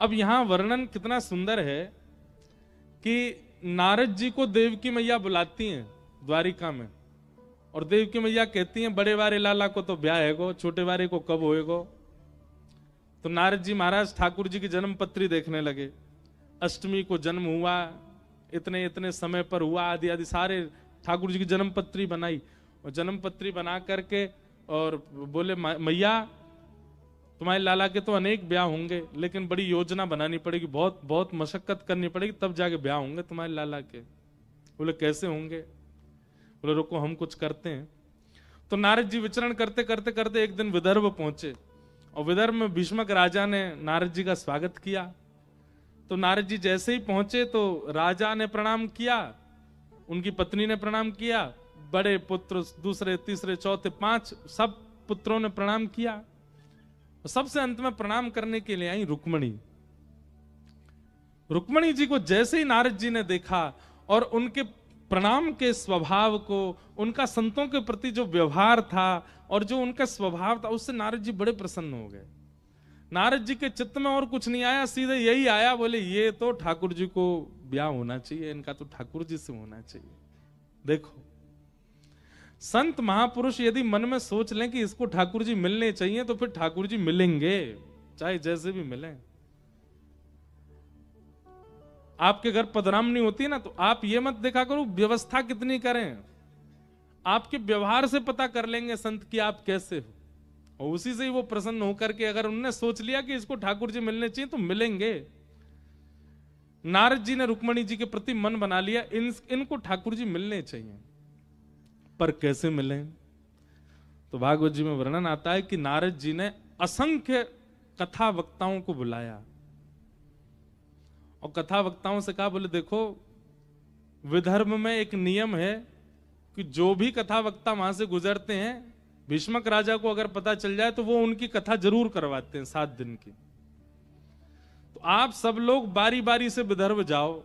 अब यहां वर्णन कितना सुंदर है कि नारद जी को देवकी मैया बुलाती हैं द्वारिका में, और देवकी मैया कहती हैं बड़े वारे लाला को तो ब्याह हैगो, छोटे वारे को कब होएगो। तो नारद जी महाराज ठाकुर जी की जन्म पत्री देखने लगे। अष्टमी को जन्म हुआ, इतने इतने समय पर हुआ, आदि आदि सारे ठाकुर जी की जन्म पत्री बनाई, और जन्म पत्री बना करके और बोले मैया तुम्हारे लाला के तो अनेक ब्याह होंगे, लेकिन बड़ी योजना बनानी पड़ेगी, बहुत बहुत मशक्कत करनी पड़ेगी, तब जाके ब्याह होंगे तुम्हारे लाला के। बोले कैसे होंगे? बोले रुको हम कुछ करते हैं। तो नारद जी विचरण करते करते करते एक दिन विदर्भ पहुंचे, और विदर्भ में भीष्मक राजा ने नारद जी का स्वागत किया। तो नारद जी जैसे ही पहुंचे तो राजा ने प्रणाम किया, उनकी पत्नी ने प्रणाम किया, बड़े पुत्र दूसरे तीसरे चौथे पांच सब पुत्रों ने प्रणाम किया। सबसे अंत में प्रणाम करने के लिए आई रुक्मणी। रुक्मणी जी को जैसे ही नारद जी ने देखा और उनके प्रणाम के स्वभाव को, उनका संतों के प्रति जो व्यवहार था और जो उनका स्वभाव था, उससे नारद जी बड़े प्रसन्न हो गए। नारद जी के चित्त में और कुछ नहीं आया, सीधे यही आया, बोले ये तो ठाकुर जी को ब्याह होना चाहिए, इनका तो ठाकुर जी से होना चाहिए। देखो संत महापुरुष यदि मन में सोच लें कि इसको ठाकुर जी मिलने चाहिए, तो फिर ठाकुर जी मिलेंगे, चाहे जैसे भी मिलें। आपके घर पधरामनी होती है ना, तो आप ये मत देखा करो व्यवस्था कितनी करें, आपके व्यवहार से पता कर लेंगे संत कि आप कैसे हो, और उसी से ही वो प्रसन्न होकर के अगर उन्होंने सोच लिया कि इसको ठाकुर जी मिलने चाहिए तो मिलेंगे। नारद जी ने रुक्मणी जी के प्रति मन बना लिया, इनको ठाकुर जी मिलने चाहिए, पर कैसे मिले? तो भागवत जी में वर्णन आता है कि नारद जी ने असंख्य कथा वक्ताओं को बुलाया और कथा वक्ताओं से कहा, बोले देखो विदर्भ में एक नियम है कि जो भी कथा वक्ता वहां से गुजरते हैं, भीष्मक राजा को अगर पता चल जाए तो वो उनकी कथा जरूर करवाते हैं 7 दिन की। तो आप सब लोग बारी बारी से विदर्भ जाओ,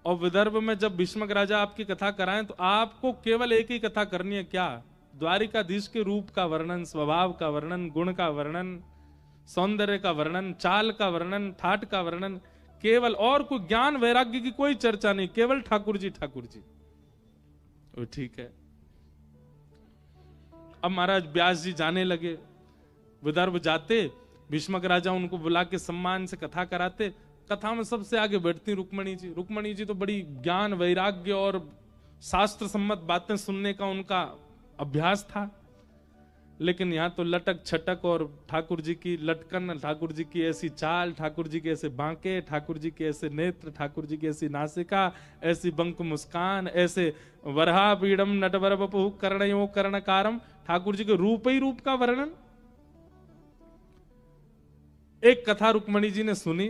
और विदर्भ में जब भीष्मक राजा आपकी कथा कराएं तो आपको केवल एक ही कथा करनी है, क्या? द्वारिकाधीश के रूप का वर्णन, स्वभाव का वर्णन, गुण का वर्णन, सौंदर्य का वर्णन, चाल का वर्णन, ठाट का वर्णन, केवल, और कोई ज्ञान वैराग्य की कोई चर्चा नहीं, केवल ठाकुर जी ठाकुर जी। वो ठीक है। अब महाराज व्यास जी जाने लगे, विदर्भ जाते, भीष्मक राजा उनको बुला के सम्मान से कथा कराते। कथा में सबसे आगे बैठती रुक्मणी जी। रुक्मणी जी तो बड़ी ज्ञान वैराग्य और शास्त्र सम्मत बातें सुनने का उनका अभ्यास था, लेकिन यहाँ तो लटक छटक और ठाकुर जी की लटकन, ठाकुर जी की ऐसी चाल, ठाकुर जी के ऐसे बांके, ठाकुर जी के ऐसे नेत्र, ठाकुर जी की ऐसी नासिका, ऐसी बंक मुस्कान, ऐसे वरहा पीड़म नटवर बपु कर्णयो कर्णकारम, ठाकुर जी के रूप ही रूप का वर्णन। एक कथा रुक्मणी जी ने सुनी,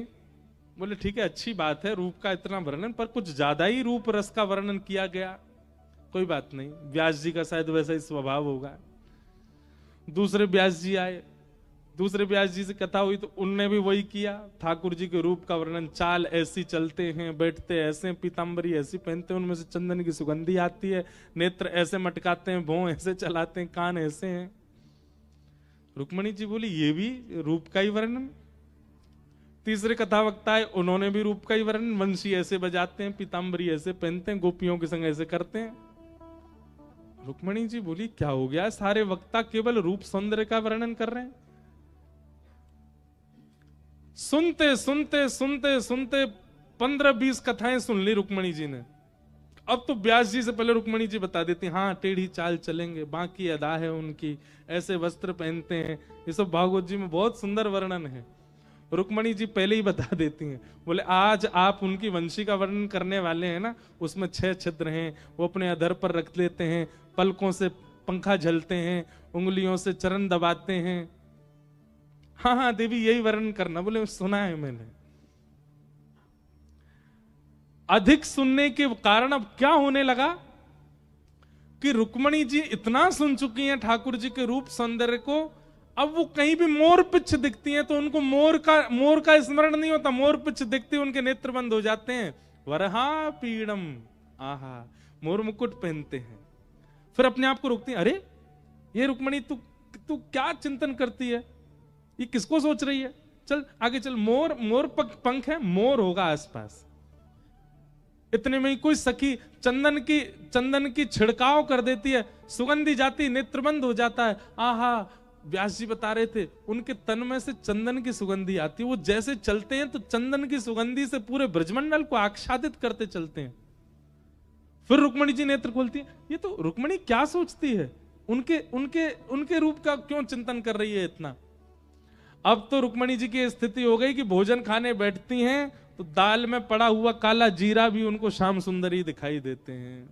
बोले ठीक है अच्छी बात है रूप का इतना वर्णन, पर कुछ ज्यादा ही रूप रस का वर्णन किया गया, कोई बात नहीं, व्यास जी का शायद वैसा ही स्वभाव होगा। दूसरे व्यास जी आए, दूसरे व्यास जी से कथा हुई तो उनने भी वही किया, ठाकुर जी के रूप का वर्णन, चाल ऐसी चलते हैं, बैठते ऐसे, पीतांबरी ऐसी पहनते हैं, उनमें से चंदन की सुगंधी आती है, नेत्र ऐसे मटकाते हैं, भौं ऐसे चलाते हैं, कान ऐसे हैं। रुक्मणी जी बोली ये भी रूप का ही वर्णन। तीसरे कथा वक्ता है, उन्होंने भी रूप का ही वर्णन, वंशी ऐसे बजाते हैं, पीतांबरी ऐसे पहनते हैं, गोपियों के संग ऐसे करते हैं। रुक्मणी जी बोली क्या हो गया, सारे वक्ता केवल रूप सौंदर्य का वर्णन कर रहे हैं। सुनते सुनते सुनते सुनते 15-20 कथाएं सुन ली रुक्मणी जी ने। अब तो व्यास जी से पहले रुक्मणी जी बता देती, हाँ टेढ़ी चाल चलेंगे, बाकी अदा है उनकी, ऐसे वस्त्र पहनते हैं, ये सब भागवत जी में बहुत सुंदर वर्णन है। रुक्मणी जी पहले ही बता देती हैं, बोले आज आप उनकी वंशी का वर्णन करने वाले हैं ना, उसमें 6 छिद्र हैं, वो अपने अधर पर रख लेते हैं, पलकों से पंखा झलते हैं, उंगलियों से चरण दबाते हैं। हाँ हाँ देवी यही वर्णन करना। बोले सुना है मैंने। अधिक सुनने के कारण अब क्या होने लगा कि रुक्मणी जी इतना सुन चुकी हैं ठाकुर जी के रूप सौंदर्य को, अब वो कहीं भी मोर पिच्छ दिखती हैं तो उनको मोर का स्मरण नहीं होता, मोर पिच्छ दिखती उनके नेत्र बंद हो जाते हैं। वरहा पीड़म, आहा, मोर मुकुट पहनते हैं। फिर अपने आप को रोकती हैं, अरे ये रुक्मणी तू क्या चिंतन करती है, ये किसको सोच रही है, चल आगे चल, मोर पंख है, मोर होगा आसपास। इतने में ही कोई सखी चंदन की छिड़काव कर देती है, सुगंधी जाती, नेत्रबंद हो जाता है। आहा, व्यास जी बता रहे थे उनके तन में से चंदन की सुगंधी आती है, वो जैसे चलते हैं तो चंदन की सुगंधी से पूरे ब्रजमंडल को आच्छादित करते चलते हैं। फिर रुक्मणी जी नेत्र खोलती है, ये तो रुक्मणी क्या सोचती है, उनके रूप का क्यों चिंतन कर रही है इतना। अब तो रुक्मणी जी की स्थिति हो गई कि भोजन खाने बैठती हैं तो दाल में पड़ा हुआ काला जीरा भी उनको श्याम सुंदरी दिखाई देते हैं,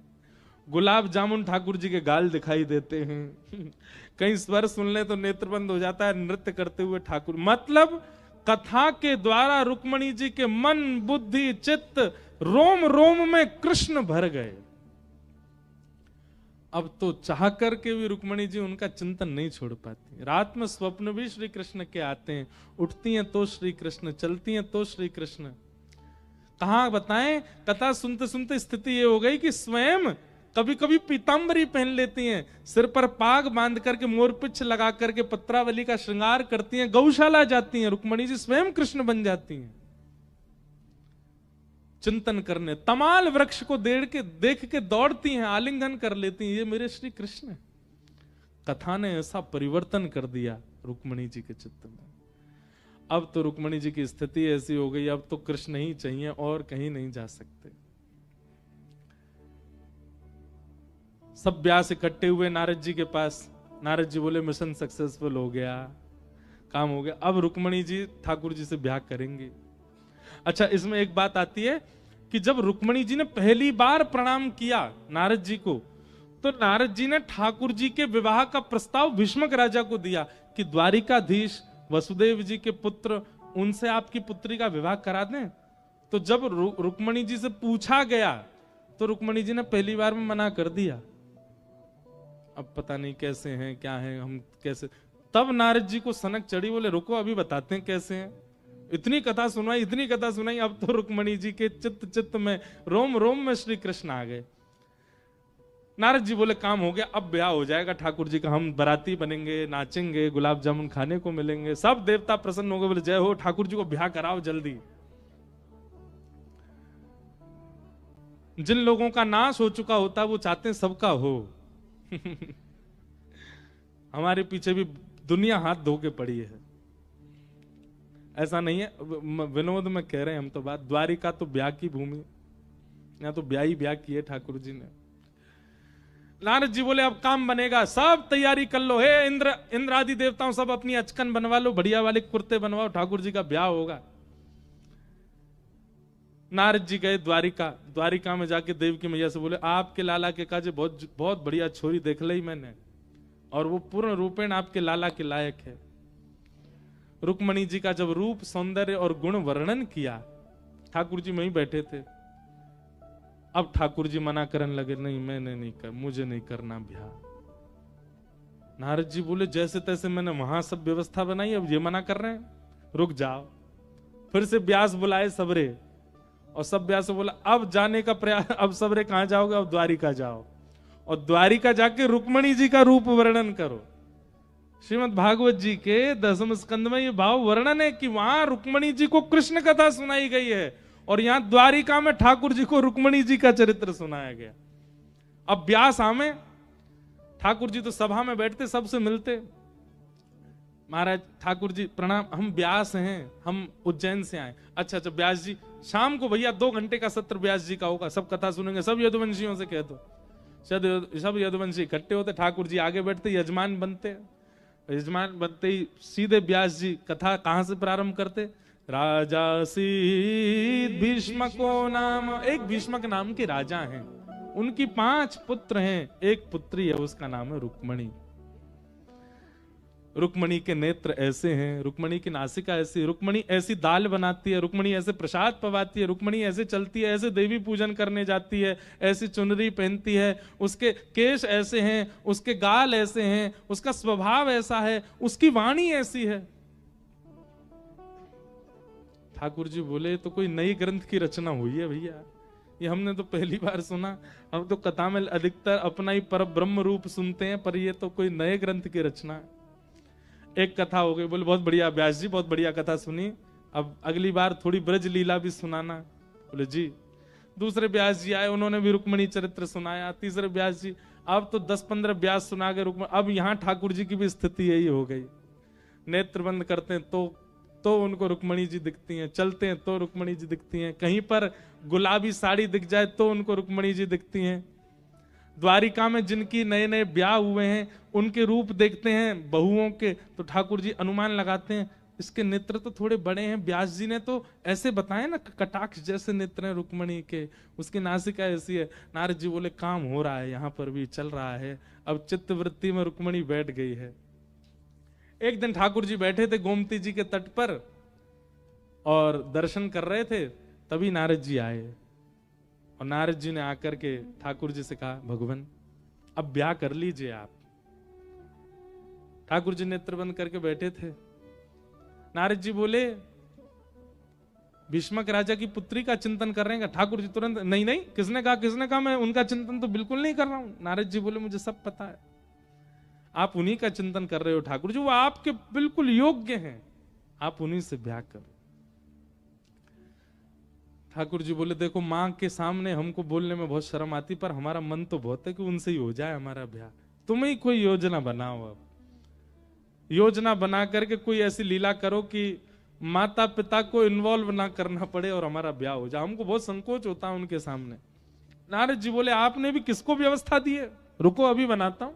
गुलाब जामुन ठाकुर जी के गाल दिखाई देते हैं, कहीं स्वर सुन ले तो नेत्र बंद हो जाता है नृत्य करते हुए ठाकुर। मतलब कथा के द्वारा रुक्मणी जी के मन बुद्धि चित्त रोम रोम में कृष्ण भर गए। अब तो चाह करके भी रुक्मणी जी उनका चिंतन नहीं छोड़ पाती। रात में स्वप्न भी श्री कृष्ण के आते हैं, उठती हैं तो श्री कृष्ण, चलती हैं तो श्री कृष्ण। कहां बताएं, कथा सुनते सुनते स्थिति ये हो गई कि स्वयं कभी कभी पीतांबरी पहन लेती हैं, सिर पर पाग बांध करके मोरपिच्छ लगा करके पत्रावली का श्रृंगार करती हैं, गौशाला जाती हैं, रुक्मणी जी स्वयं कृष्ण बन जाती हैं। चिंतन करने तमाल वृक्ष को देख के दौड़ती हैं, आलिंगन कर लेती हैं, ये मेरे श्री कृष्ण। कथा ने ऐसा परिवर्तन कर दिया रुक्मणी जी के चित्त में। अब तो रुक्मणी जी की स्थिति ऐसी हो गई, अब तो कृष्ण ही चाहिए और कहीं नहीं जा सकते। सब व्यास इकट्ठे हुए नारद जी के पास। नारद जी बोले मिशन सक्सेसफुल हो गया, काम हो गया, अब रुक्मणी जी ठाकुर जी से ब्याह करेंगे। अच्छा, इसमें एक बात आती है कि जब रुक्मणी जी ने पहली बार प्रणाम किया नारद जी को, तो नारद जी ने ठाकुर जी के विवाह का प्रस्ताव भीष्मक राजा को दिया कि द्वारिकाधीश वसुदेव जी के पुत्र, उनसे आपकी पुत्री का विवाह करा दें। तो जब रुक्मणी जी से पूछा गया तो रुक्मणी जी ने पहली बार में मना कर दिया। अब पता नहीं कैसे हैं, क्या हैं, हम कैसे। तब नारद जी को सनक चढ़ी, बोले रुको अभी बताते हैं कैसे हैं। इतनी कथा सुनाई, अब तो रुक्मणी जी के चित्त में रोम रोम में श्री कृष्ण आ गए। नारद जी बोले काम हो गया, अब ब्याह हो जाएगा ठाकुर जी का, हम बाराती बनेंगे, नाचेंगे, गुलाब जामुन खाने को मिलेंगे। सब देवता प्रसन्न हो गए, बोले जय हो, ठाकुर जी को ब्याह कराओ जल्दी। जिन लोगों का नाश हो चुका होता वो चाहते हैं सबका हो। हमारे पीछे भी दुनिया हाथ धो के पड़ी है, ऐसा नहीं है, विनोद में कह रहे हैं हम तो बात। द्वारिका तो ब्याह की भूमि, यहाँ तो ब्याह ही ब्याह की है ठाकुर जी ने। नारद जी बोले अब काम बनेगा, सब तैयारी कर लो, हे इंद्र आदि देवताओं सब अपनी अचकन बनवा लो, बढ़िया वाले कुर्ते बनवाओ, ठाकुर जी का ब्याह होगा। नारद जी गए द्वारिका में जाके देव की मैया से बोले आपके लाला के काजे बहुत बढ़िया छोरी देख ली मैंने, और वो पूर्ण रूपेण आपके लाला के लायक है। रुक्मणी जी का जब रूप सौंदर्य और गुण वर्णन किया, ठाकुर जी वहीं बैठे थे। अब ठाकुर जी मना करने लगे, नहीं मुझे नहीं करना ब्याह। नारद जी बोले जैसे तैसे मैंने वहां सब व्यवस्था बनाई, अब ये मना कर रहे हैं, रुक जाओ। फिर से व्यास बुलाए सबरे, और सब व्यास बोला अब जाने का प्रयास, अब सबरे कहां जाओगे, अब द्वारिका जाओ, और द्वारिका जाके रुक्मणी जी का रूप वर्णन करो। श्रीमद् भागवत जी के 10वें स्कंद में ये भाव वर्णन है कि वहां रुक्मणी जी को कृष्ण कथा सुनाई गई है, और यहां द्वारिका में ठाकुर जी को रुक्मणी जी का चरित्र सुनाया गया। अब व्यास आमे, ठाकुर जी तो सभा में बैठते, सबसे मिलते, महाराज ठाकुर जी प्रणाम, हम व्यास हैं, हम उज्जैन से आए। अच्छा व्यास जी, शाम को भैया 2 घंटे का सत्र व्यास जी का होगा, सब कथा सुनेंगे, सब यदुवंशियों से कह दो। सब यदुवंशी इकट्ठे होते, ठाकुर जी आगे बैठते, यजमान बनते ही सीधे व्यास जी कथा कहां से प्रारंभ करते, राजा सीत भीष्मको नाम, एक भीष्मक नाम के राजा हैं, उनकी 5 पुत्र हैं, एक पुत्री है, उसका नाम है रुक्मणी। रुक्मणी के नेत्र ऐसे हैं, रुक्मणी की नासिका ऐसी, रुक्मणी ऐसी दाल बनाती है, रुक्मणी ऐसे प्रसाद पवाती है, रुक्मणी ऐसे चलती है, ऐसे देवी पूजन करने जाती है, ऐसी चुनरी पहनती है, उसके केश ऐसे हैं, उसके गाल ऐसे हैं, उसका स्वभाव ऐसा है, उसकी वाणी ऐसी है। ठाकुर जी बोले तो कोई नई ग्रंथ की रचना हुई है भैया, ये हमने तो पहली बार सुना। हम तो कथा में अधिकतर अपना ही पर ब्रह्म रूप सुनते हैं, पर ये तो कोई नए ग्रंथ की रचना है। एक कथा हो गई, बोले बहुत बढ़िया व्यास जी, बहुत बढ़िया कथा सुनी, अब अगली बार थोड़ी ब्रज लीला भी सुनाना। बोले जी। दूसरे व्यास जी आए, उन्होंने भी रुक्मणी चरित्र सुनाया। तीसरे व्यास जी, अब तो 10-15 व्यास सुना के रुक्मणी, अब यहाँ ठाकुर जी की भी स्थिति यही हो गई। नेत्र बंद करते हैं तो उनको रुक्मणी जी दिखती हैं, चलते हैं तो रुक्मणी जी दिखती हैं, कहीं पर गुलाबी साड़ी दिख जाए तो उनको रुक्मणी जी दिखती हैं। द्वारिका में जिनकी नए नए ब्याह हुए हैं उनके रूप देखते हैं बहुओं के, तो ठाकुर जी अनुमान लगाते हैं इसके नेत्र तो थोड़े बड़े हैं। व्यास जी ने तो ऐसे बताए ना, कटाक्ष जैसे नेत्र हैं रुक्मणी के, उसकी नासिका ऐसी है। नारद जी बोले काम हो रहा है, यहाँ पर भी चल रहा है। अब चित्तवृत्ति में रुक्मणी बैठ गई है। एक दिन ठाकुर जी बैठे थे गोमती जी के तट पर और दर्शन कर रहे थे, तभी नारद जी आए और नारद जी ने आकर के ठाकुर जी से कहा, भगवान अब ब्याह कर लीजिए आप। ठाकुर जी नेत्र बंद करके बैठे थे। नारद जी बोले भीष्मक राजा की पुत्री का चिंतन कर रहे हैं। ठाकुर जी तुरंत, नहीं नहीं, किसने कहा मैं उनका चिंतन तो बिल्कुल नहीं कर रहा हूं। नारद जी बोले मुझे सब पता है, आप उन्हीं का चिंतन कर रहे हो ठाकुर जी, वो आपके बिल्कुल योग्य हैं, आप उन्हीं से ब्याह करो। ठाकुर जी बोले देखो मां के सामने हमको बोलने में बहुत शर्म आती, पर हमारा मन तो बहुत है कि उनसे ही हो जाए हमारा ब्याह। तुम ही कोई योजना बनाओ, अब योजना बना करके कोई ऐसी लीला करो कि माता पिता को इन्वॉल्व ना करना पड़े और हमारा ब्याह हो जाए। हमको बहुत संकोच होता है उनके सामने। नारद जी बोले आपने भी किसको व्यवस्था दी है, रुको अभी बनाता हूं।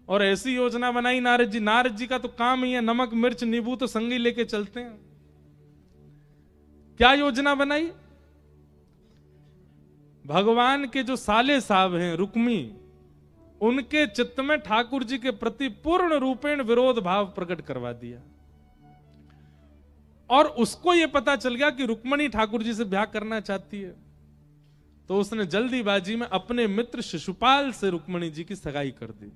और ऐसी योजना बनाई नारद जी। नारद जी का तो काम ही है, नमक मिर्च नींबू तो संगी लेके चलते हैं। क्या योजना बनाई? भगवान के जो साले साहब हैं रुक्मी, उनके चित्त में ठाकुर जी के प्रति पूर्ण रूपेण विरोध भाव प्रकट करवा दिया। और उसको यह पता चल गया कि रुक्मणी ठाकुर जी से ब्याह करना चाहती है, तो उसने जल्दीबाजी में अपने मित्र शिशुपाल से रुक्मणी जी की सगाई कर दी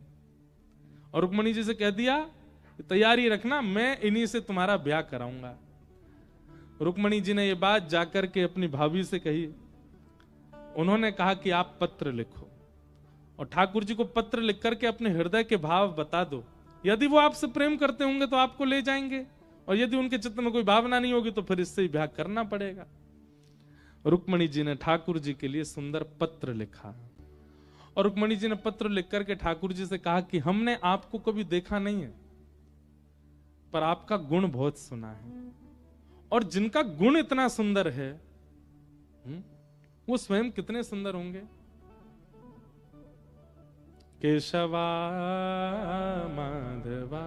और रुक्मणी जी से कह दिया तैयारी रखना, मैं इन्हीं से तुम्हारा ब्याह कराऊंगा। रुक्मणी जी ने यह बात जाकर के अपनी भाभी से कही। उन्होंने कहा कि आप पत्र लिखो और ठाकुर जी को पत्र लिख करके अपने हृदय के भाव बता दो। यदि वो आपसे प्रेम करते होंगे तो आपको ले जाएंगे, और यदि उनके चित्त में कोई भावना नहीं होगी तो फिर इससे ही ब्याह करना पड़ेगा। रुक्मणी जी ने ठाकुर जी के लिए सुंदर पत्र लिखा और रुक्मणी जी ने पत्र लिख करके ठाकुर जी से कहा कि हमने आपको कभी देखा नहीं है, पर आपका गुण बहुत सुना है, और जिनका गुण इतना सुंदर है वो स्वयं कितने सुंदर होंगे। केशवा माधवा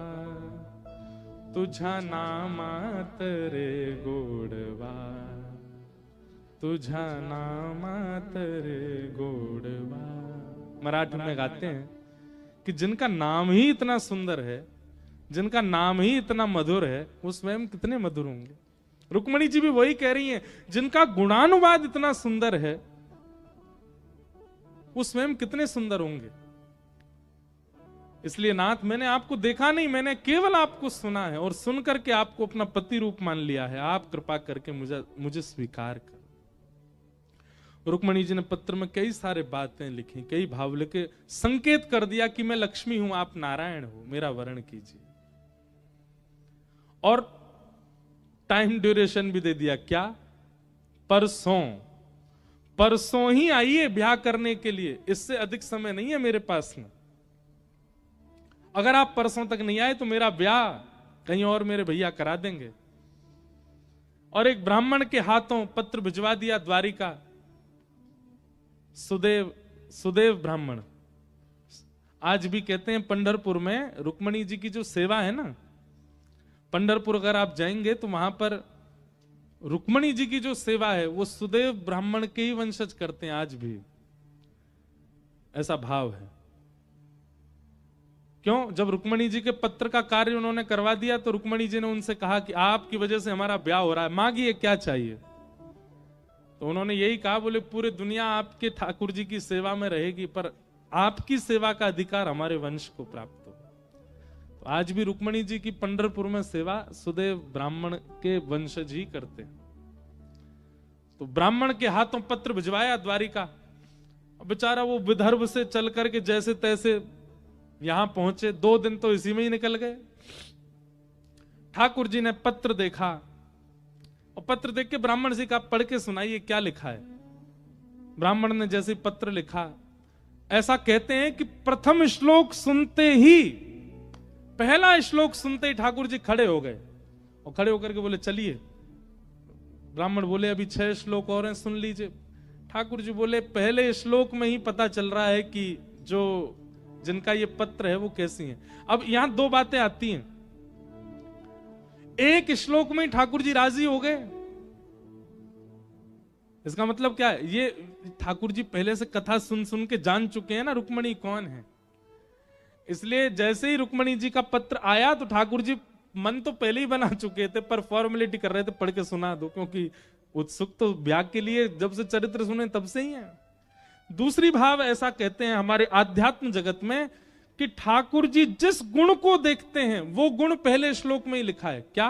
तुझा नामा तरे गोडवा, तुझा नामा तरे गोडवा। मराठी में गाते हैं कि जिनका नाम ही इतना सुंदर है, जिनका नाम ही इतना मधुर है, वो स्वयं कितने मधुर होंगे। रुक्मणी जी भी वही कह रही हैं, जिनका गुणानुवाद इतना सुंदर है वो स्वयं कितने सुंदर होंगे। इसलिए नाथ मैंने आपको देखा नहीं, मैंने केवल आपको सुना है और सुनकर के आपको अपना पति रूप मान लिया है। आप कृपा करके मुझे स्वीकार कर। रुक्मणी जी ने पत्र में कई सारे बातें लिखी, कई भाव लिखे, संकेत कर दिया कि मैं लक्ष्मी हूं, आप नारायण हो, मेरा वर्ण कीजिए। और टाइम ड्यूरेशन भी दे दिया, क्या परसों ही आइए ब्याह करने के लिए, इससे अधिक समय नहीं है मेरे पास में। अगर आप परसों तक नहीं आए तो मेरा ब्याह कहीं और मेरे भैया करा देंगे। और एक ब्राह्मण के हाथों पत्र भिजवा दिया द्वारिका। सुदेव ब्राह्मण, आज भी कहते हैं पंढरपुर में रुक्मणी जी की जो सेवा है ना, पंढरपुर अगर आप जाएंगे तो वहां पर रुक्मणी जी की जो सेवा है वो सुदेव ब्राह्मण के ही वंशज करते हैं, आज भी ऐसा भाव है। क्यों? जब रुक्मणी जी के पत्र का कार्य उन्होंने करवा दिया तो रुक्मणी जी ने उनसे कहा कि आपकी वजह से हमारा ब्याह हो रहा है, मांगिए क्या चाहिए। तो उन्होंने यही कहा, बोले पूरी दुनिया आपके ठाकुर जी की सेवा में रहेगी, पर आपकी सेवा का अधिकार हमारे वंश को प्राप्त हो। तो आज भी रुक्मणी जी की पंढरपुर में सेवा सुदेव ब्राह्मण के वंशज ही करते हैं। तो ब्राह्मण के हाथों पत्र भिजवाया द्वारिका। बेचारा वो विदर्भ से चल करके जैसे तैसे यहां पहुंचे, 2 दिन तो इसी में ही निकल गए। ठाकुर जी ने पत्र देखा और पत्र देख के ब्राह्मण जी का पढ़ के सुनाइए क्या लिखा है। ब्राह्मण ने जैसे पत्र लिखा, ऐसा कहते हैं कि प्रथम श्लोक सुनते ही, पहला श्लोक सुनते ही ठाकुर जी खड़े हो गए और खड़े होकर के बोले चलिए। ब्राह्मण बोले अभी 6 श्लोक और हैं, सुन लीजिए। ठाकुर जी बोले पहले श्लोक में ही पता चल रहा है कि जो जिनका ये पत्र है वो कैसी हैं। अब यहां 2 बातें आती हैं। एक श्लोक में ही ठाकुर जी राजी हो गए, इसका मतलब क्या है? ये ठाकुर जी पहले से कथा सुन सुन के जान चुके हैं ना रुक्मणी कौन है। इसलिए जैसे ही रुक्मणी जी का पत्र आया तो ठाकुर जी मन तो पहले ही बना चुके थे, पर फॉर्मेलिटी कर रहे थे पढ़ के सुना दो, क्योंकि उत्सुक तो ब्याह के लिए जब से चरित्र सुने तब से ही है। दूसरी भाव ऐसा कहते हैं हमारे आध्यात्म जगत में कि ठाकुर जी जिस गुण को देखते हैं वो गुण पहले श्लोक में ही लिखा है। क्या?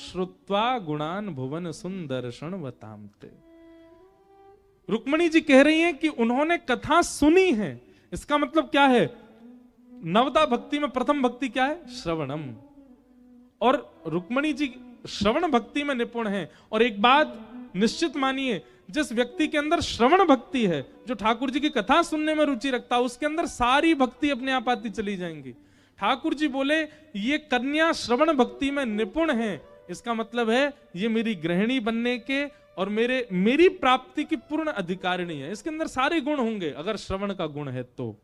श्रुत्वा गुणान भुवन सुंदर शृण्वताम्ते। रुक्मणी जी कह रही हैं कि उन्होंने कथा सुनी है। इसका मतलब क्या है? नवदा भक्ति में प्रथम भक्ति क्या है? श्रवणम। और रुक्मणी जी श्रवण भक्ति में निपुण हैं। और एक बात निश्चित मानिए, जिस व्यक्ति के अंदर श्रवण भक्ति है, जो ठाकुर जी की कथा सुनने में रुचि रखता है, उसके अंदर सारी भक्ति अपने आप आती चली जाएंगी। ठाकुर जी बोले ये कन्या श्रवण भक्ति में निपुण है, इसका मतलब है ये मेरी गृहिणी बनने के और मेरी प्राप्ति की पूर्ण अधिकारिणी है। इसके अंदर सारे गुण होंगे अगर श्रवण का गुण है तो।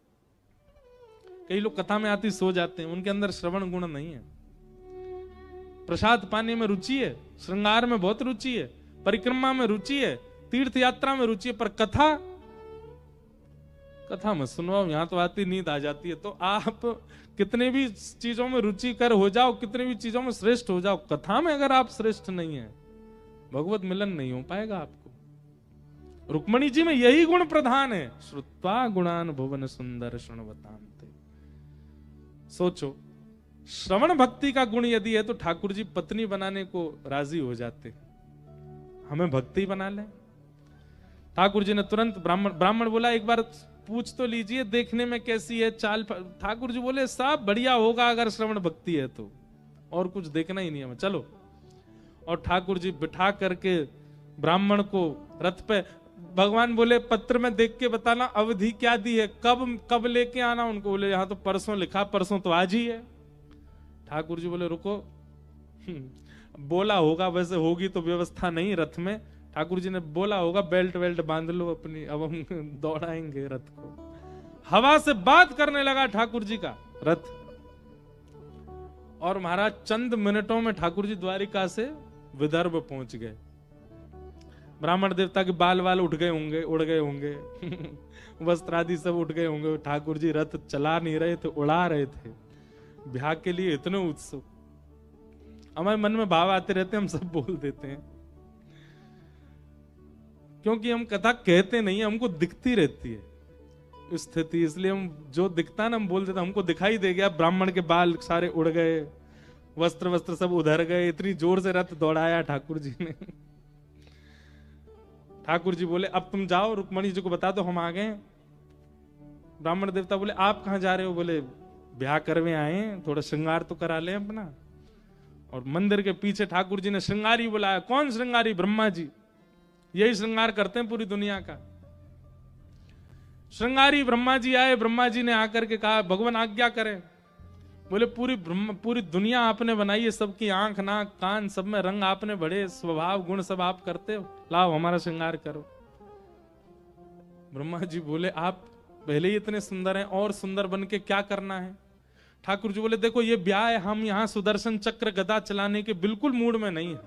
कई लोग कथा में आती सो जाते हैं, उनके अंदर श्रवण गुण नहीं है। प्रसाद पाने में रुचि है, श्रृंगार में बहुत रुचि है, परिक्रमा में रुचि है, तीर्थ यात्रा में रुचि है, पर कथा में सुनवाओ, यहां तो आती नींद आ जाती है। तो आप कितने भी चीजों में रुचि कर हो जाओ, कितने भी चीजों में श्रेष्ठ हो जाओ, कथा में अगर आप श्रेष्ठ नहीं है, भगवत मिलन नहीं हो पाएगा आपको। रुक्मणी जी में यही गुण प्रधान है। श्रुत्वा गुणान भुवन सुंदर शृण्वताम्ते। सोचो, श्रवण भक्ति का गुण यदि है तो ठाकुर जी पत्नी बनाने को राजी हो जाते, हमें भक्ति बना ले। ठाकुर जी ने तुरंत ब्राह्मण बोला एक बार पूछ तो लीजिए देखने में कैसी है चाल। ठाकुर जी बोले सब बढ़िया होगा अगर श्रवण भक्ति है तो, और कुछ देखना ही नहीं हमें, चलो। और ठाकुर जी बिठा करके ब्राह्मण को रथ पे, भगवान बोले पत्र में देख के बताना अवधि क्या दी है, कब लेके आना उनको। बोले यहाँ तो परसों लिखा, परसों तो आज ही है। ठाकुर जी बोले रुको, बोला होगा, वैसे होगी तो व्यवस्था नहीं रथ में। ठाकुर जी ने बोला होगा बेल्ट बांध लो अपनी, अब हम दौड़ाएंगे रथ को। हवा से बात करने लगा ठाकुर जी का रथ, और महाराज चंद मिनटों में ठाकुर जी द्वारिका से विदर्भ पहुंच गए। ब्राह्मण देवता के बाल उठ गए होंगे, उड़ गए होंगे वस्त्र आदि सब उठ गए होंगे। ठाकुर जी रथ चला नहीं रहे थे, उड़ा रहे थे, ब्याह के लिए इतने उत्सुक। हमारे मन में भाव आते रहते, हम सब बोल देते हैं, क्योंकि हम कथा कहते नहीं, हमको दिखती रहती है स्थिति, इसलिए हम जो दिखता है ना हम बोल देते। हमको दिखाई दे गया ब्राह्मण के बाल सारे उड़ गए, वस्त्र सब उधर गए, इतनी जोर से रथ दौड़ाया ठाकुर जी ने। ठाकुर जी बोले अब तुम जाओ, रुक्मणी जी को बता दो हम आ गए। ब्राह्मण देवता बोले आप कहां जा रहे हो? बोले ब्याह करवे आए, थोड़ा श्रृंगार तो करा ले अपना। और मंदिर के पीछे ठाकुर जी ने श्रृंगारी बुलाया। कौन श्रृंगारी? ब्रह्मा जी, यही श्रृंगार करते हैं पूरी दुनिया का। श्रृंगारी ब्रह्मा जी आए। ब्रह्मा जी ने आकर के कहा भगवान आज्ञा करें। बोले पूरी दुनिया आपने बनाई है, सबकी आंख नाक कान सब में रंग आपने बड़े, स्वभाव गुण सब आप करते हो, लाओ हमारा श्रृंगार करो। ब्रह्मा जी बोले आप पहले ही इतने सुंदर हैं, और सुंदर बन के क्या करना है? ठाकुर जी बोले देखो ये ब्याह है, हम यहाँ सुदर्शन चक्र गदा चलाने के बिल्कुल मूड में नहीं है,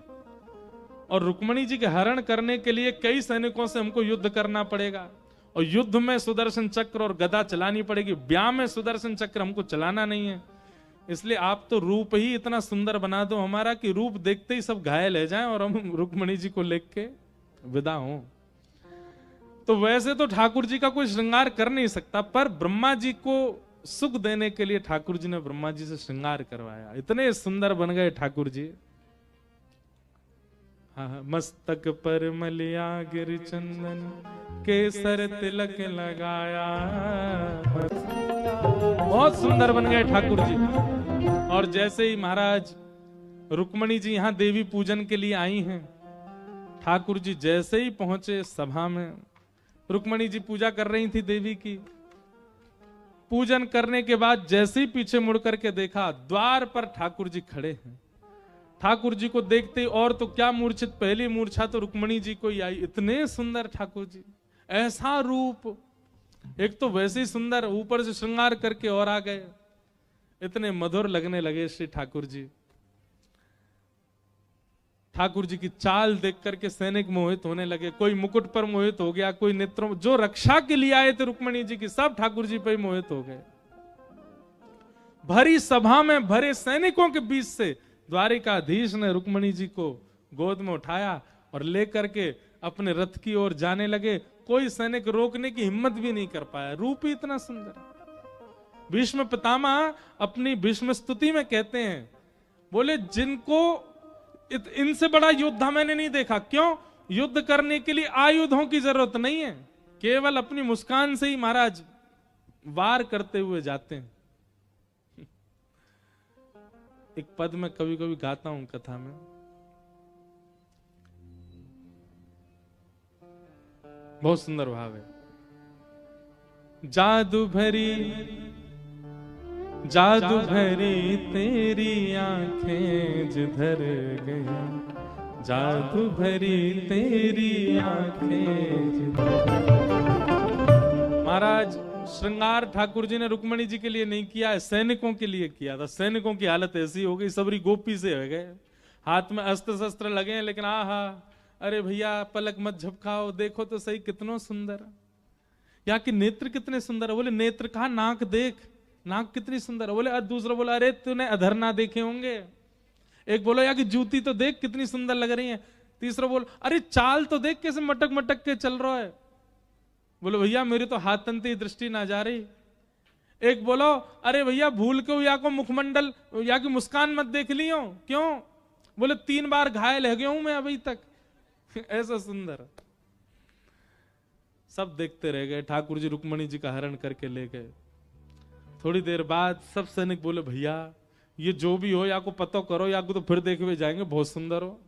और रुक्मणी जी के हरण करने के लिए कई सैनिकों से हमको युद्ध करना पड़ेगा, और युद्ध में सुदर्शन चक्र और गदा चलानी पड़ेगी, ब्याह में सुदर्शन चक्र हमको चलाना नहीं है। इसलिए आप तो रूप ही इतना सुंदर बना दो हमारा कि रूप देखते ही सब घायल हो जाएं और हम रुक्मणी जी को लेके विदा हों। तो वैसे तो ठाकुर जी का कोई श्रृंगार कर नहीं सकता, पर ब्रह्मा जी को सुख देने के लिए ठाकुर जी ने ब्रह्मा जी से श्रृंगार करवाया। इतने सुंदर बन गए ठाकुर जी। हाँ, मस्तक पर मलिया गिर चंदन, केसर तिलक लगाया, बहुत सुंदर बन गए ठाकुर जी। और जैसे ही महाराज रुक्मणी जी यहां देवी पूजन के लिए आई हैं। ठाकुर जी जैसे ही पहुंचे सभा में, रुक्मणी जी पूजा कर रही थी देवी की। पूजन करने के बाद जैसे ही पीछे मुड़ करके देखा, द्वार पर ठाकुर जी खड़े हैं। ठाकुर जी को देखते और तो क्या मूर्छित, पहली मूर्छा तो रुक्मणी जी को ही आई। इतने सुंदर ठाकुर जी, ऐसा रूप, एक तो वैसे ही सुंदर, ऊपर से श्रृंगार करके और आ गए। इतने मधुर लगने लगे श्री ठाकुर जी। ठाकुर जी की चाल देख करके सैनिक मोहित होने लगे। कोई मुकुट पर मोहित हो गया, कोई नेत्रों, जो रक्षा के लिए आए थे रुक्मणी जी की, सब ठाकुर जी पर मोहित हो गए। भरी सभा में, भरे सैनिकों के बीच से द्वारिकाधीश ने रुक्मणी जी को गोद में उठाया और लेकर के अपने रथ की ओर जाने लगे। कोई सैनिक रोकने की हिम्मत भी नहीं कर पाया, रूप ही इतना सुंदर। भीष्म पितामह अपनी भीष्म स्तुति में कहते हैं, बोले जिनको इनसे बड़ा योद्धा मैंने नहीं देखा। क्यों? युद्ध करने के लिए आयुधों की जरूरत नहीं है, केवल अपनी मुस्कान से ही महाराज वार करते हुए जाते हैं। एक पद में कभी कभी गाता हूं कथा में, बहुत सुंदर भाव है। जादू भरी तेरी आंखें जिधर गई, जादू भरी तेरी आंखें जिधर। महाराज श्रृंगार ठाकुर जी ने रुक्मणी जी के लिए नहीं किया है, सैनिकों के लिए किया था। सैनिकों की हालत ऐसी हो गई, सबरी गोपी से हो गए, हाथ में अस्त्र शस्त्र लगे हैं, लेकिन आहा, अरे भैया पलक मत झपकाओ, देखो तो सही कितना सुंदर, यहाँ के नेत्र कितने सुंदर है। बोले नेत्र कहा, नाक देख, नाक कितनी सुंदर है। बोले दूसरा बोला, अरे तूने अधर ना देखे होंगे। एक बोलो यहाँ की जूती तो देख कितनी सुंदर लग रही है। तीसरा बोल, अरे चाल तो देख कैसे मटक मटक के चल रहा है। बोलो भैया मेरी तो हाथ तंती दृष्टि ना जा रही। एक बोलो, अरे भैया भूल के या को मुखमंडल या की मुस्कान मत देख लियो। क्यों? बोले 3 बार घायल हो गया हूं मैं अभी तक। ऐसा सुंदर। सब देखते रह गए। ठाकुर जी रुक्मणी जी का हरण करके ले गए। थोड़ी देर बाद सब सैनिक बोले, भैया ये जो भी हो, या को पतो करो, या को तो फिर देखे हुए जाएंगे, बहुत सुंदर हो।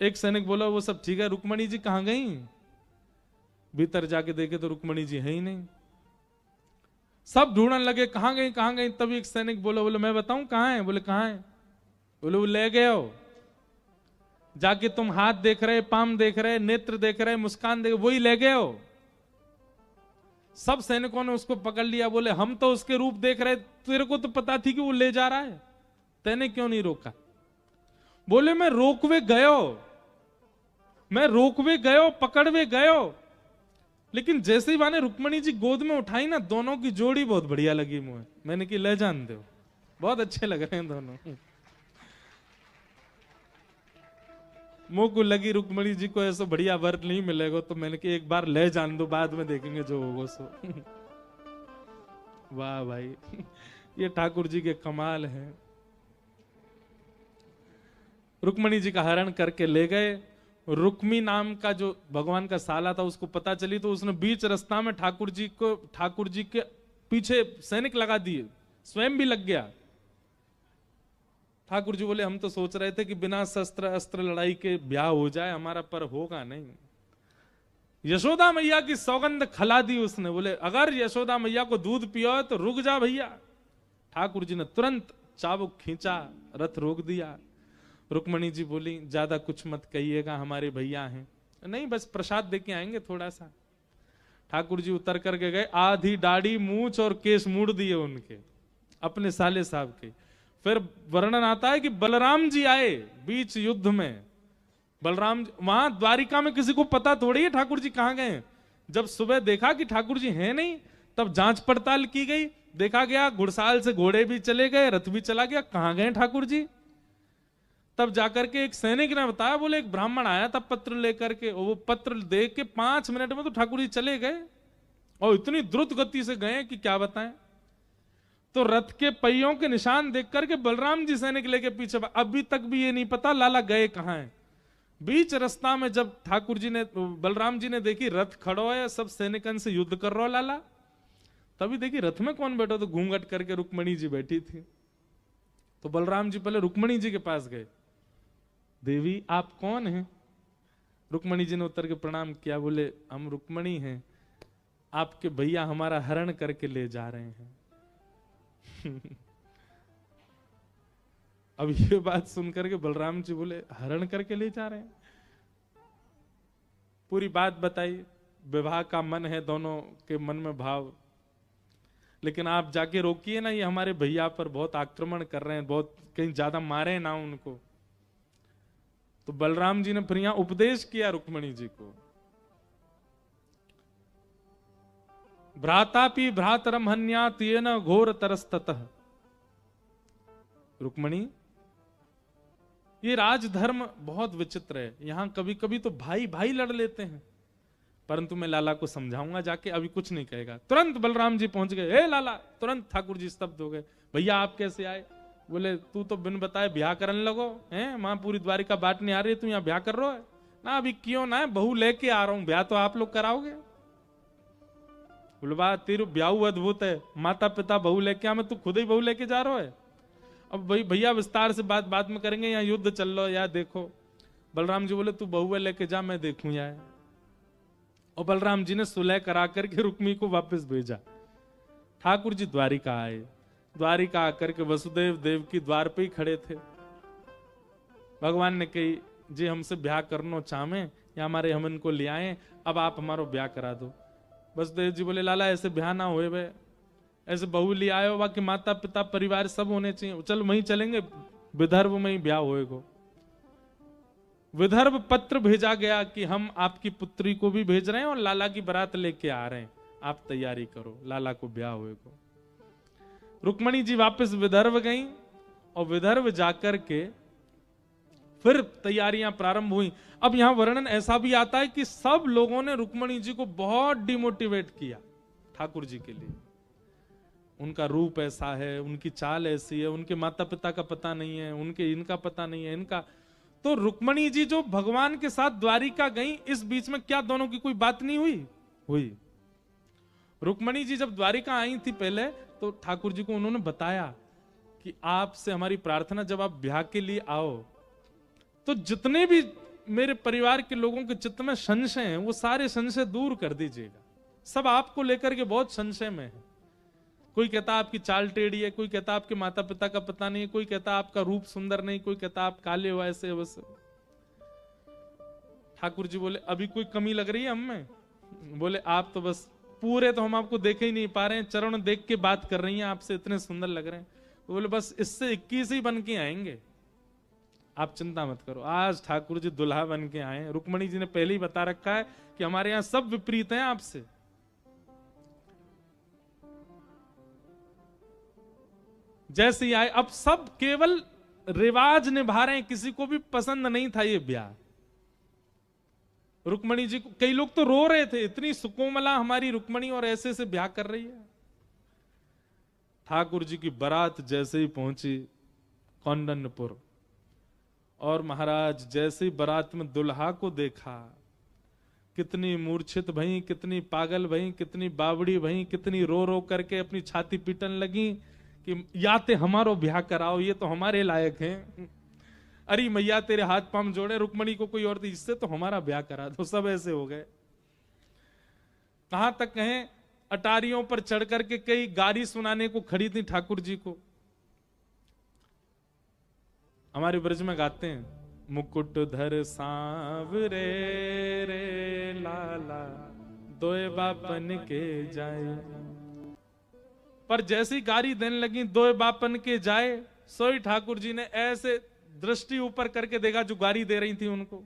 एक सैनिक बोला, वो सब ठीक है, रुक्मणी जी कहां गई? भीतर जाके देखे तो रुक्मणी जी है ही नहीं। सब ढूंढने लगे, कहां गई कहां गई। तभी एक सैनिक बोला, बोले मैं बताऊं कहां है। बोले कहां है? बोले वो ले गए हो, जाके तुम हाथ देख रहे, पाम देख रहे, नेत्र देख रहे, मुस्कान देख, वही ले गए हो। सब सैनिकों ने उसको पकड़ लिया। बोले हम तो उसके रूप देख रहे, तेरे को तो पता थी कि वो ले जा रहा है, तैने क्यों नहीं रोका? बोले मैं रोकवे गयो, मैं रोकवे गयो, पकड़वे गयो, लेकिन जैसे ही माने रुक्मणी जी गोद में उठाई ना, दोनों की जोड़ी बहुत बढ़िया लगी मुझे। मैंने कि ले जान दो, बहुत अच्छे लग रहे हैं दोनों। मुंह को लगी रुक्मणी जी को ऐसा बढ़िया वर नहीं मिलेगा, तो मैंने कि एक बार ले जान दो, बाद में देखेंगे जो होगा सो। वाह भाई, ये ठाकुर जी के कमाल है। रुक्मणी जी का हरण करके ले गए। रुक्मी नाम का जो भगवान का साला था, उसको पता चली तो उसने बीच रास्ता में ठाकुर जी के पीछे सैनिक लगा दिए, स्वयं भी लग गया। ठाकुर जी बोले हम तो सोच रहे थे कि बिना शस्त्र अस्त्र लड़ाई के ब्याह हो जाए हमारा, पर होगा नहीं। यशोदा मैया की सौगंध खला दी उसने। बोले अगर यशोदा मैया को दूध पियो तो रुक जा भैया। ठाकुर जी ने तुरंत चाबुक खींचा, रथ रोक दिया। रुक्मणी जी बोली ज्यादा कुछ मत कहिएगा, हमारे भैया हैं। नहीं बस प्रसाद देके आएंगे थोड़ा सा। ठाकुर जी उतर करके गए, आधी दाढ़ी मूछ और केस मूड़ दिए उनके, अपने साले साहब के। फिर वर्णन आता है कि बलराम जी आए बीच युद्ध में। बलराम वहां द्वारिका में किसी को पता थोड़ी है ठाकुर जी कहां गए। जब सुबह देखा कि ठाकुर जी हैं नहीं, तब जांच पड़ताल की गई, देखा गया घुड़साल से घोड़े भी चले गए, रथ भी चला गया, कहां गए ठाकुर जी। तब जाकर के एक सैनिक ने बताया, बोले एक ब्राह्मण आया था पत्र लेकर के, वो पत्र देख के 5 मिनट में तो ठाकुर जी चले गए, और इतनी द्रुत गति से गए कि क्या बताएं। तो रथ के पहियों के निशान देख करके बलराम जी सैनिक लेके पीछे, अभी तक भी ये नहीं पता लाला गए कहां हैं। बीच रास्ता में जब ठाकुर जी ने, बलराम जी ने देखी रथ खड़ो है, सब सैनिकन से युद्ध कर रहा लाला, तभी देखी रथ में कौन बैठा, तो घूंघट करके रुक्मणी जी बैठी थी। तो बलराम जी पहले रुक्मणी जी के पास गए, देवी आप कौन हैं? रुक्मणी जी ने उतर के प्रणाम किया, बोले हम रुक्मणी हैं, आपके भैया हमारा हरण करके ले जा रहे हैं। अब ये बात सुनकर के बलराम जी बोले हरण करके ले जा रहे हैं? पूरी बात बताई, विवाह का मन है दोनों के मन में भाव, लेकिन आप जाके रोकिए ना, ये हमारे भैया पर बहुत आक्रमण कर रहे हैं, बहुत कहीं ज्यादा मारे ना उनको। तो बलराम जी ने फिर यहां उपदेश किया रुक्मणी जी को, भ्रातापि भ्रातरम हन्यात् येन घोर तरस्ततः। रुक्मणी, ये राजधर्म बहुत विचित्र है, यहां कभी कभी तो भाई भाई लड़ लेते हैं, परंतु मैं लाला को समझाऊंगा जाके, अभी कुछ नहीं कहेगा। तुरंत बलराम जी पहुंच गए, हे लाला, तुरंत ठाकुर जी स्तब्ध हो गए, भैया आप कैसे आए? बोले तू तो बिन बताए ब्याह करने लगो हैं, मां पूरी द्वारिका बाट नहीं आ रही, तू यहाँ ब्याह कर रहा है ना? अभी क्यों ना है, बहू लेके आ रहा हूं, ब्याह तो आप लोग कराओगे। बोले बा तेरू ब्याह अद्भुत है, माता पिता बहू लेके आ, मैं तू खुद ही बहू लेके जा रहा है। अब भाई भैया विस्तार से बात बाद में करेंगे, यहाँ युद्ध चल रहा है, यार देखो। बलराम जी बोले तू बहुआ लेके जा, मैं देखूं यार। और बलराम जी ने सुलह करा करके रुक्मी को वापस भेजा। ठाकुर जी द्वारिका आए, द्वारिका आकर के वसुदेव देव की द्वार पे ही खड़े थे। भगवान ने कही जी हमसे ब्याह करना चाहे या हमारे हम इनको ले आए, अब आप हमारा ब्याह करा दो। वसुदेव जी बोले लाला ऐसे ब्याह ना होए बे, ऐसे बहू ले आयो, बाकी माता पिता परिवार सब होने चाहिए, चल वहीं चलेंगे, विदर्भ में ही ब्याह होएगा। विदर्भ पत्र भेजा गया कि हम आपकी पुत्री को भी भेज रहे हैं और लाला की बारात लेके आ रहे हैं, आप तैयारी करो, लाला को ब्याह होएगा। रुक्मणी जी वापस विदर्भ गई और विदर्भ जाकर के फिर तैयारियां प्रारंभ हुई। अब यहां वर्णन ऐसा भी आता है कि सब लोगों ने रुक्मणी जी को बहुत डिमोटिवेट किया ठाकुर जी के लिए। उनका रूप ऐसा है, उनकी चाल ऐसी है, उनके माता पिता का पता नहीं है, उनके इनका पता नहीं है, इनका। तो रुक्मणी जी जो भगवान के साथ द्वारिका गई, इस बीच में क्या दोनों की कोई बात नहीं हुई? रुक्मणी जी जब द्वारिका आई थी पहले, तो ठाकुर जी को उन्होंने बताया कि आपसे हमारी प्रार्थना, जब आप ब्याह के लिए आओ तो जितने भी मेरे परिवार के लोगों के चित्त में संशय हैं, वो सारे संशय दूर कर दीजिएगा। सब आपको लेकर के बहुत संशय में है। कोई कहता आपकी चाल टेढ़ी है, कोई कहता आपके माता पिता का पता नहीं है, कोई कहता आपका रूप सुंदर नहीं, कोई कहता आप काले हो ऐसे वैसे। ठाकुर जी बोले अभी कोई कमी लग रही है हमें? बोले आप तो बस पूरे, तो हम आपको देख ही नहीं पा रहे हैं, चरण देख के बात कर रही हैं आपसे, इतने सुंदर लग रहे हैं। बोले बस इससे 21 ही बन के आएंगे, आप चिंता मत करो। आज ठाकुर जी दुल्हा बन के आए। रुक्मणी जी ने पहले ही बता रखा है कि हमारे यहां सब विपरीत हैं आपसे। जैसे ही आए, अब सब केवल रिवाज निभा रहे हैं, किसी को भी पसंद नहीं था ये ब्याह। रुक्मणी जी को कई लोग तो रो रहे थे, इतनी सुकोमला हमारी रुक्मणी और ऐसे से ब्याह कर रही है। ठाकुर जी की बारात जैसे ही पहुंची कौंडन्यपुर, और महाराज जैसे ही बारात में दुल्हा को देखा, कितनी मूर्छित भई, कितनी पागल भई, कितनी बावड़ी भई, कितनी रो रो करके अपनी छाती पीटन लगी कि या ते हमारो ब्याह कराओ, ये तो हमारे लायक हैं। अरे मैया तेरे हाथ पांव जोड़े, रुक्मणी को कोई और थी, इससे तो हमारा ब्याह करा दो। सब ऐसे हो गए। कहां तक कहें, अटारियों पर चढ़ करके कई गारी सुनाने को खड़ी थी ठाकुर जी को। हमारे ब्रज में गाते हैं, मुकुट धर सांवरे रे लाला, दोए बापन के जाए। पर जैसी गारी देने लगी, दोए बापन के जाए, सोई ठाकुर जी ने ऐसे दृष्टि ऊपर करके देखा जो गारी दे रही थी उनको।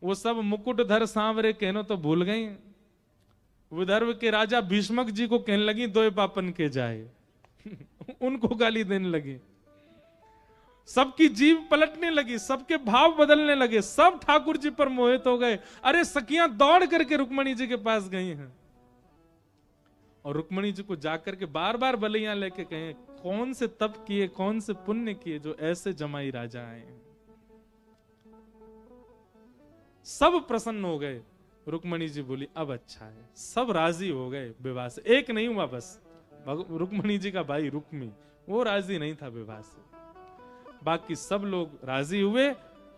वो सब मुकुट धर सांवरे कहनो तो भूल गई। विदर्भ के राजा भीष्मक जी को कहने लगी दोए बापन के जाए। उनको गाली देने लगी। सबकी जीव पलटने लगी, सबके भाव बदलने लगे, सब ठाकुर जी पर मोहित हो गए। अरे सखियां दौड़ करके रुक्मणी जी के पास गई हैं और रुक्मणी जी को जाकर के बार बार बलियां लेके कहे, कौन से तप किए, कौन से पुण्य किए जो ऐसे जमाई राजा आए। सब प्रसन्न हो गए। रुक्मणी जी बोली अब अच्छा है, सब राजी हो गए विवाह से। एक नहीं हुआ बस, रुक्मणी जी का भाई रुक्मी, वो राजी नहीं था विवाह से। बाकी सब लोग राजी हुए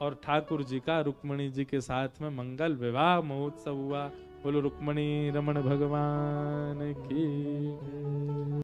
और ठाकुर जी का रुक्मणी जी के साथ में मंगल विवाह महोत्सव हुआ। बोलो रुक्मणी रमण भगवान की।